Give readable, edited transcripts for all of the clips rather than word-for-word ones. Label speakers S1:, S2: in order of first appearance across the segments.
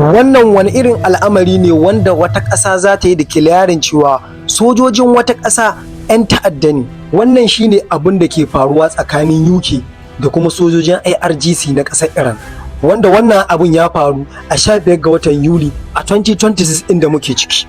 S1: Wannan wani irin al'amari ne wanda wata ƙasa za ta yi da kilarin cewa sojojin wata ƙasa 'yan ta'adda ne. Wannan shine abin da ke faruwa tsakanin UK da kuma sojojin IRGC na ƙasar Iran. Wanda wannan abun ya faru a 15 ga watan Yuli a 2026 inda muke ciki.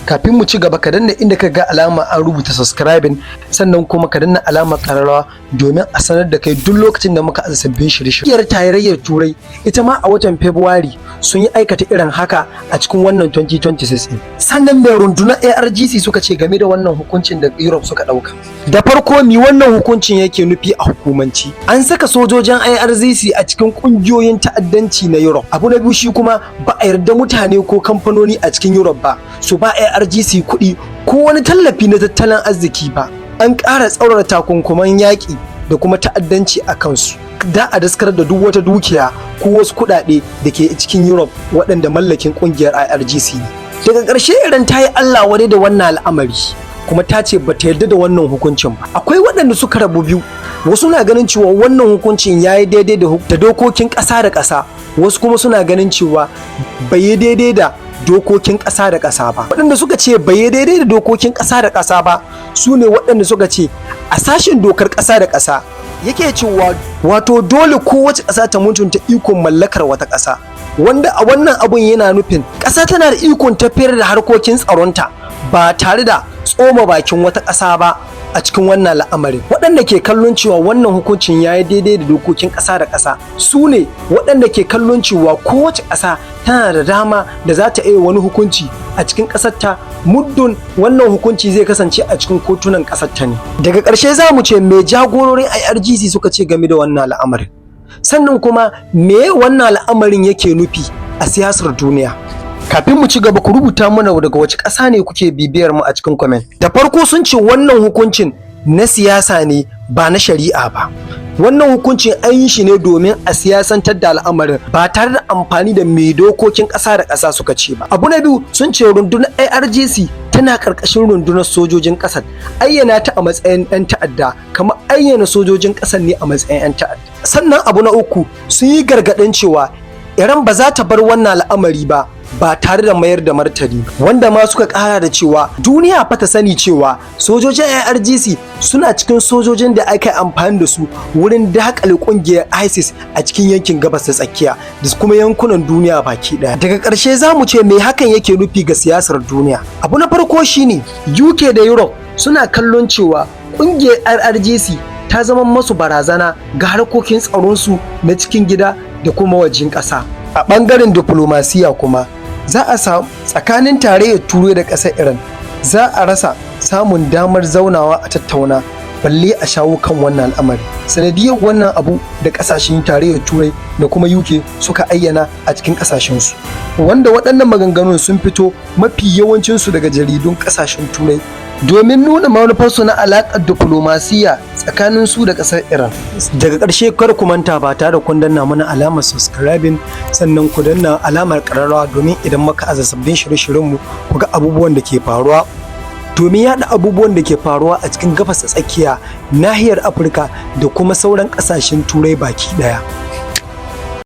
S1: Kafin mu ci gaba ka danna inda ka ga alama an rubuta subscribing, sannan kuma ka danna alamar kararrawa domin a sanar da kai duk lokacin da muka aza sabbin shirye-shirye. Ƙungiyar tarayyar Turai ita ma a watan Fabrairu sun yi aikata irin haka a cikin wannan 2026 din. Sannan mai rundunar IRGC suka ce game da wannan hukuncin da Europe suka ɗauka. Da farko mi wannan hukuncin yake nufi a hukumanci? An saka sojojin IRGC a cikin ƙungiyoyin ta'addanci na Europe. Abu na biyu shi kuma ba a yarda mutane ko kamfanoni a cikin Europe ba su ba IRGC kuɗi ko wani tallafi na tattalin arziki ba. An ƙara tsaurara takunkuman yaƙi da kuma ta'addanci a kansu. Da a daskar da duk wata dukiya ko wasu kuɗaɗe da ke cikin Europe waɗanda mallakin ƙungiyar IRGC ne. Daga ƙarshe Iran ta yi Allah wadai da wannan al'amari kuma ta ce ba ta yarda da wannan hukuncin ba. Akwai waɗanda suka rabu biyu, wasu na ganin cewa wannan hukuncin ya yi daidai da dokokin ƙasa da ƙasa, wasu kuma suna ganin cewa bai yi daidai da dokokin ƙasa da ƙasa ba. Waɗanda suka ce bai yi daidai da dokokin ƙasa da ƙasa ba su ne waɗanda suka ce a sashen dokar ƙasa da ƙasa yake cewa wato dole kowace ƙasa ta mutunta ikon mallakar wata ƙasa, wanda a wannan abun yana nufin ƙasa tana da ikon tafiyar da harkokin tsaronta ba tare da tsoma bakin wata ƙasa ba a cikin wannan al'amarin. Waɗanda ke kallon cewa wannan hukuncin ya yi daidai da dokokin ƙasa da ƙasa su ne waɗanda ke kallon cewa kowace ƙasa tana da dama da za ta iya wani hukunci a cikin ƙasarta muddin wannan hukunci zai kasance a cikin kotunan ƙasarta ne. Daga ƙarshe za mu ce me jagororin IRGC suka ce game da wannan al'amarin, sannan kuma me wannan al'amarin yake nufi a siyasar duniya. Kafin mu ci gaba ku rubuta mana daga wace ƙasa ne kuke bibiyar mu a cikin comment. Da farko sun ce wannan hukuncin na siyasa ne ba na shari'a ba. Wannan hukuncin an yi shi ne domin a siyasantar da al'amarin ba tare da amfani da mai dokokin ƙasa da ƙasa suka ce ba. Abu na biyu sun ce rundunar IRGC tana ƙarƙashin rundunar sojojin ƙasar, ayyana ta a matsayin 'yan ta'adda kamar ayyana sojojin ƙasar ne a matsayin 'yan ta'adda. Sannan abu na uku sun yi gargaɗin cewa Iran ba za ta bar wannan al'amari ba tare da mayar da martani, wanda ma suka kara da cewa duniya fa ta sani cewa sojojin IRGC suna cikin sojojin da aka yi amfani da su wurin dakale kungiyar ISIS a cikin yankin gabas ta tsakiya da kuma yankunan duniya baki daya. Daga ƙarshe za mu ce me hakan yake nufi ga siyasar duniya. Abu na farko shine UK da Europe suna kallon cewa kungiyar IRGC ta zama masu barazana ga harkokin tsaronsu na cikin gida da kuma wajen ƙasa. A ɓangaren diplomasiya kuma za a samu tsakanin tarayyar Turai da ƙasar Iran za a rasa samun damar zaunawa a tattauna balle a shawo kan wannan al'amari. Sanadiyar wannan abu da ƙasashen tarayyar Turai da kuma UK suka ayyana a cikin ƙasashensu, wanda waɗannan maganganun sun fito mafi yawancinsu daga jaridun ƙasashen Turai domin nuna manufarsu na alaƙar diplomasiya tsakanin su da ƙasar Iran. Daga ƙarshe kar ku manta ba tare da kun danna mana alamar subscribing, sannan ku danna alamar ƙararrawa domin idan muka aza sabbin shirye-shiryenmu ku ga abubuwan da ke faruwa, domin yaɗa abubuwan da ke faruwa a cikin gabas ta tsakiya, nahiyar Afirka da kuma sauran ƙasashen Turai baki ɗaya.